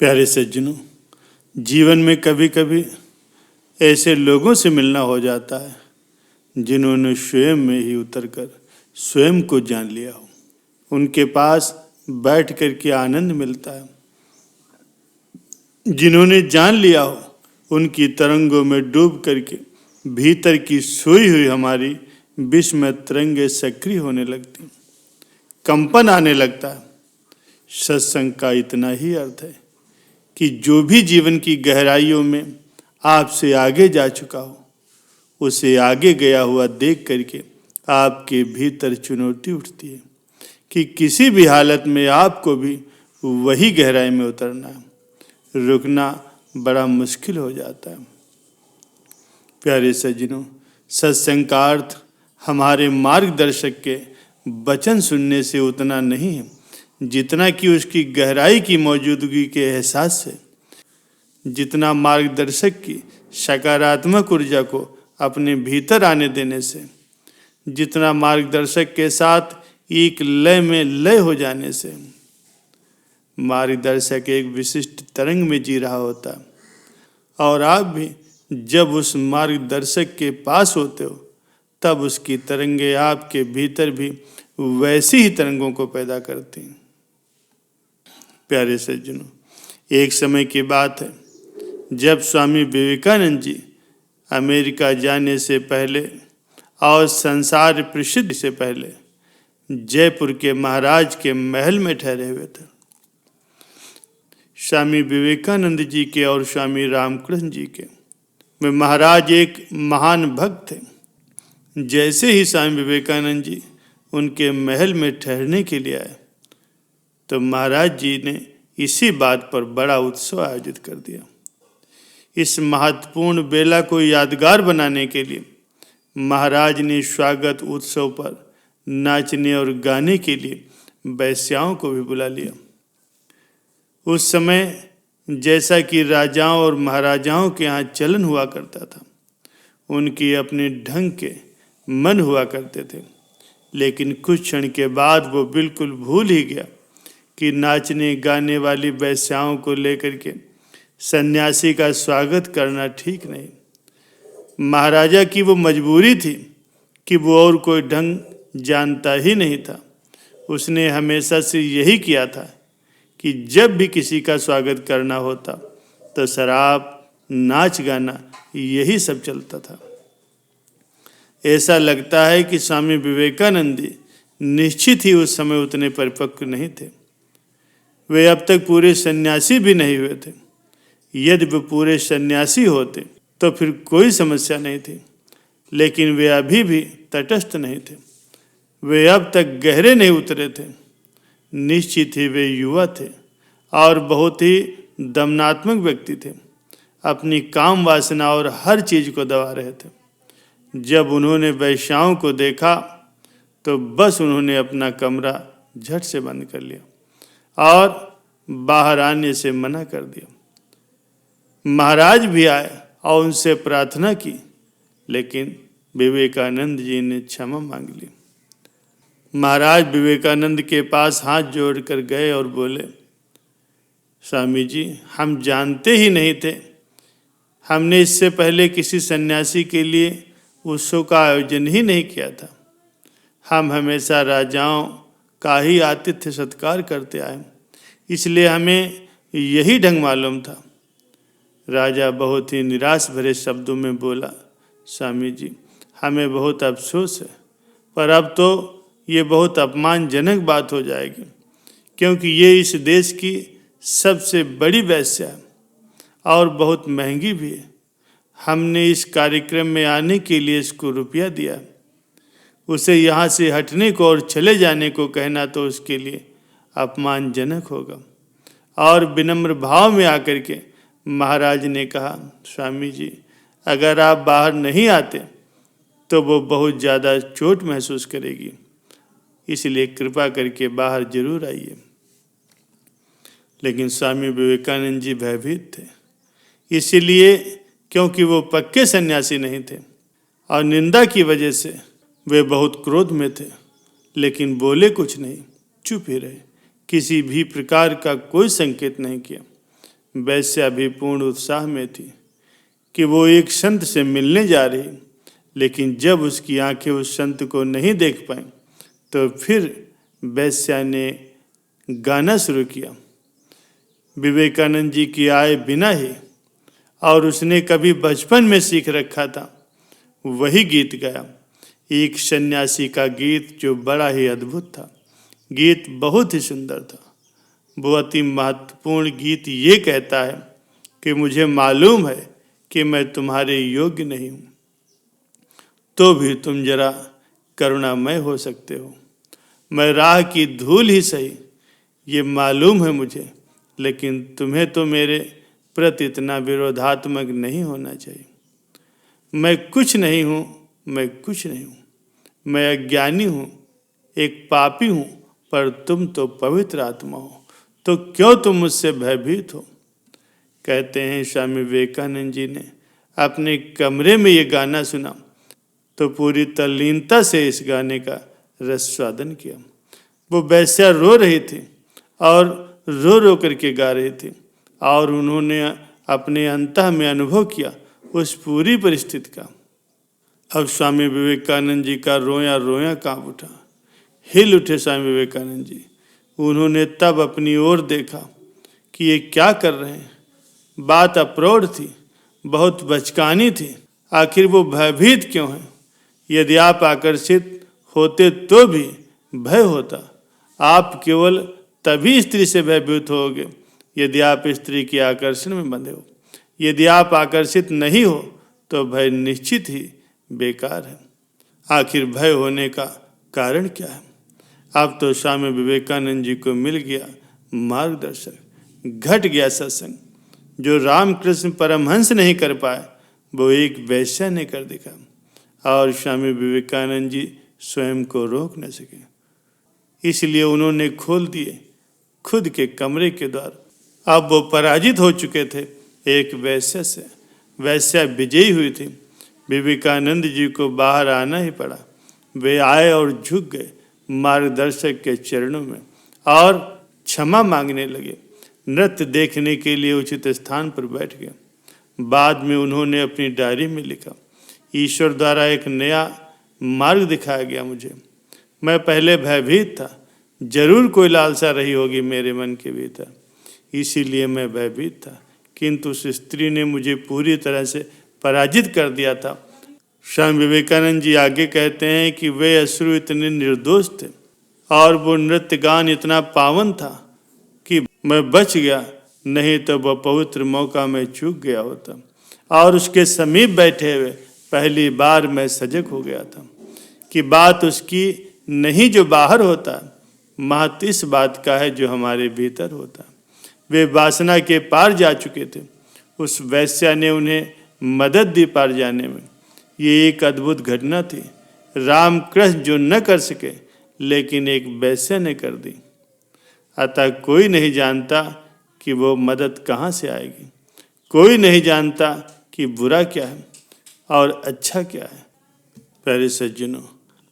प्यारे सज्जनों, जीवन में कभी कभी ऐसे लोगों से मिलना हो जाता है जिन्होंने स्वयं में ही उतरकर स्वयं को जान लिया हो। उनके पास बैठ कर के आनंद मिलता है। जिन्होंने जान लिया हो, उनकी तरंगों में डूब करके भीतर की सोई हुई हमारी विस्मय तरंगें सक्रिय होने लगती, कंपन आने लगता है। सत्संग का इतना ही अर्थ है कि जो भी जीवन की गहराइयों में आपसे आगे जा चुका हो, उसे आगे गया हुआ देख करके आपके भीतर चुनौती उठती है कि किसी भी हालत में आपको भी वही गहराई में उतरना है। रुकना बड़ा मुश्किल हो जाता है। प्यारे सज्जनों, सत्संग का अर्थ हमारे मार्गदर्शक के वचन सुनने से उतना नहीं है जितना कि उसकी गहराई की मौजूदगी के एहसास से, जितना मार्गदर्शक की सकारात्मक ऊर्जा को अपने भीतर आने देने से, जितना मार्गदर्शक के साथ एक लय में लय हो जाने से। मार्गदर्शक एक विशिष्ट तरंग में जी रहा होता है और आप भी जब उस मार्गदर्शक के पास होते हो तब उसकी तरंगें आपके भीतर भी वैसी ही तरंगों को पैदा करती हैं। प्यारे सज्जनों, एक समय की बात है जब स्वामी विवेकानंद जी अमेरिका जाने से पहले और संसार प्रसिद्ध से पहले जयपुर के महाराज के महल में ठहरे हुए थे। स्वामी विवेकानंद जी के और स्वामी रामकृष्ण जी के वे महाराज एक महान भक्त थे। जैसे ही स्वामी विवेकानंद जी उनके महल में ठहरने के लिए आए तो महाराज जी ने इसी बात पर बड़ा उत्सव आयोजित कर दिया। इस महत्वपूर्ण बेला को यादगार बनाने के लिए महाराज ने स्वागत उत्सव पर नाचने और गाने के लिए वैश्याओं को भी बुला लिया। उस समय जैसा कि राजाओं और महाराजाओं के यहाँ चलन हुआ करता था, उनकी अपने ढंग के मन हुआ करते थे, लेकिन कुछ क्षण के बाद वो बिल्कुल भूल ही गया कि नाचने गाने वाली वैश्याओं को लेकर के सन्यासी का स्वागत करना ठीक नहीं। महाराजा की वो मजबूरी थी कि वो और कोई ढंग जानता ही नहीं था। उसने हमेशा से यही किया था कि जब भी किसी का स्वागत करना होता तो शराब, नाच गाना, यही सब चलता था। ऐसा लगता है कि स्वामी विवेकानंद जी निश्चित ही उस समय उतने परिपक्व नहीं थे। वे अब तक पूरे सन्यासी भी नहीं हुए थे। यदि वे पूरे सन्यासी होते तो फिर कोई समस्या नहीं थी, लेकिन वे अभी भी तटस्थ नहीं थे। वे अब तक गहरे नहीं उतरे थे। निश्चित ही वे युवा थे और बहुत ही दमनात्मक व्यक्ति थे। अपनी काम वासना और हर चीज को दबा रहे थे। जब उन्होंने वैश्याओं को देखा तो बस उन्होंने अपना कमरा झट से बंद कर लिया और बाहर आने से मना कर दिया। महाराज भी आए और उनसे प्रार्थना की, लेकिन विवेकानंद जी ने क्षमा मांग ली। महाराज विवेकानंद के पास हाथ जोड़कर गए और बोले, स्वामी जी, हम जानते ही नहीं थे। हमने इससे पहले किसी सन्यासी के लिए उत्सव का आयोजन ही नहीं किया था। हम हमेशा राजाओं का ही आतिथ्य सत्कार करते आए, इसलिए हमें यही ढंग मालूम था। राजा बहुत ही निराश भरे शब्दों में बोला, स्वामी जी, हमें बहुत अफसोस है, पर अब तो ये बहुत अपमानजनक बात हो जाएगी, क्योंकि ये इस देश की सबसे बड़ी वेश्या है और बहुत महंगी भी है। हमने इस कार्यक्रम में आने के लिए इसको रुपया दिया। उसे यहाँ से हटने को और चले जाने को कहना तो उसके लिए अपमानजनक होगा। और विनम्र भाव में आकर के महाराज ने कहा, स्वामी जी, अगर आप बाहर नहीं आते तो वो बहुत ज़्यादा चोट महसूस करेगी, इसलिए कृपा करके बाहर जरूर आइए। लेकिन स्वामी विवेकानंद जी भयभीत थे, इसीलिए क्योंकि वो पक्के सन्यासी नहीं थे और निंदा की वजह से वे बहुत क्रोध में थे, लेकिन बोले कुछ नहीं, चुप ही रहे। किसी भी प्रकार का कोई संकेत नहीं किया। वैश्या भी पूर्ण उत्साह में थी कि वो एक संत से मिलने जा रही, लेकिन जब उसकी आंखें उस संत को नहीं देख पाईं तो फिर वैश्या ने गाना शुरू किया। विवेकानंद जी की आए बिना ही और उसने कभी बचपन में सीख रखा था वही गीत गाया, एक सन्यासी का गीत जो बड़ा ही अद्भुत था। गीत बहुत ही सुंदर था। वो अति महत्वपूर्ण गीत ये कहता है कि मुझे मालूम है कि मैं तुम्हारे योग्य नहीं हूँ, तो भी तुम जरा करुणामय हो सकते हो। मैं राह की धूल ही सही, ये मालूम है मुझे, लेकिन तुम्हें तो मेरे प्रति इतना विरोधात्मक नहीं होना चाहिए। मैं कुछ नहीं हूँ, मैं कुछ नहीं हूँ, मैं अज्ञानी हूँ, एक पापी हूँ, पर तुम तो पवित्र आत्मा हो, तो क्यों तुम मुझसे भयभीत हो। कहते हैं स्वामी विवेकानंद जी ने अपने कमरे में ये गाना सुना तो पूरी तल्लीनता से इस गाने का रसास्वादन किया। वो वैश्या रो रही थी और रो रो करके गा रही थी और उन्होंने अपने अंतः में अनुभव किया उस पूरी परिस्थिति का। अब स्वामी विवेकानंद जी का रोया रोया कांप उठा, हिल उठे स्वामी विवेकानंद जी। उन्होंने तब अपनी ओर देखा कि ये क्या कर रहे हैं। बात अप्रोढ़ थी, बहुत बचकानी थी। आखिर वो भयभीत क्यों हैं? यदि आप आकर्षित होते तो भी भय होता। आप केवल तभी स्त्री से भयभीत होगे यदि आप स्त्री के आकर्षण में बंधे हो। यदि आप आकर्षित नहीं हो तो भय निश्चित ही बेकार है। आखिर भय होने का कारण क्या है? अब तो स्वामी विवेकानंद जी को मिल गया मार्गदर्शक, घट गया सत्संग। जो रामकृष्ण परमहंस नहीं कर पाए वो एक वैश्या ने कर दिखा, और स्वामी विवेकानंद जी स्वयं को रोक न सके। इसलिए उन्होंने खोल दिए खुद के कमरे के द्वार। अब वो पराजित हो चुके थे एक वैश्या से। वैश्या विजयी हुई थी। विवेकानंद जी को बाहर आना ही पड़ा। वे आए और झुक गए मार्गदर्शक के चरणों में और क्षमा मांगने लगे। नृत्य देखने के लिए उचित स्थान पर बैठ गए। बाद में उन्होंने अपनी डायरी में लिखा, ईश्वर द्वारा एक नया मार्ग दिखाया गया मुझे। मैं पहले भयभीत था, जरूर कोई लालसा रही होगी मेरे मन के भीतर, इसीलिए मैं भयभीत था, किंतु उस स्त्री ने मुझे पूरी तरह से पराजित कर दिया था। स्वामी विवेकानंद जी आगे कहते हैं कि वे अश्रु इतने निर्दोष थे और वो नृत्य गान इतना पावन था कि मैं बच गया, नहीं तो वह पवित्र मौका मैं चूक गया होता। और उसके समीप बैठे हुए पहली बार मैं सजग हो गया था कि बात उसकी नहीं जो बाहर होता, महत्व इस बात का है जो हमारे भीतर होता। वे वासना के पार जा चुके थे। उस वैश्या ने उन्हें मदद दी पार जाने में। ये एक अद्भुत घटना थी। रामकृष्ण जो न कर सके लेकिन एक वैश्या ने कर दी। अतः कोई नहीं जानता कि वो मदद कहाँ से आएगी। कोई नहीं जानता कि बुरा क्या है और अच्छा क्या है। प्यारे सज्जनों,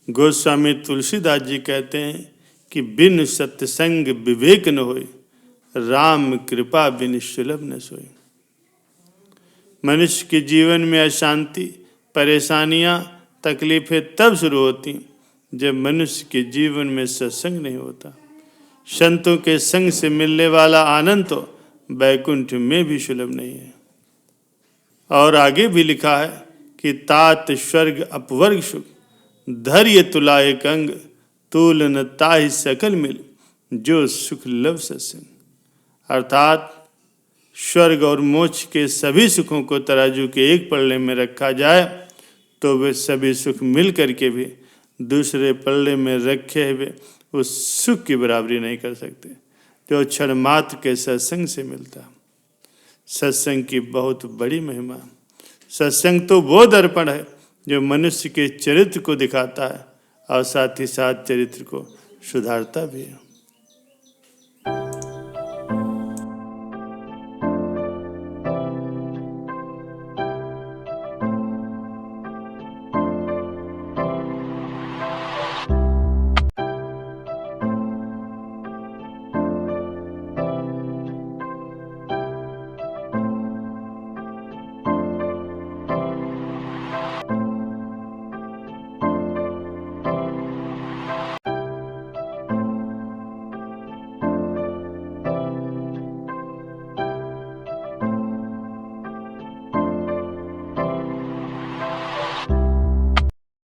गोस्वामी तुलसीदास जी कहते हैं कि बिन सत्संग विवेक न होय, राम कृपा बिन सुलभ न सोई। मनुष्य के जीवन में अशांति, परेशानियां, तकलीफें तब शुरू होती जब मनुष्य के जीवन में सत्संग नहीं होता। संतों के संग से मिलने वाला आनंद तो बैकुंठ में भी सुलभ नहीं है। और आगे भी लिखा है कि तात स्वर्ग अपवर्ग सुख, धैर्य तुला एक अंग, तूल न ताहि सकल मिल, जो सुख लव सत्संग। अर्थात स्वर्ग और मोक्ष के सभी सुखों को तराजू के एक पल्ले में रखा जाए तो वे सभी सुख मिल करके भी दूसरे पल्ले में रखे हुए उस सुख की बराबरी नहीं कर सकते जो क्षण मात्र के सत्संग से मिलता। सत्संग की बहुत बड़ी महिमा। सत्संग तो वो दर्पण है जो मनुष्य के चरित्र को दिखाता है और साथ ही साथ चरित्र को सुधारता भी है।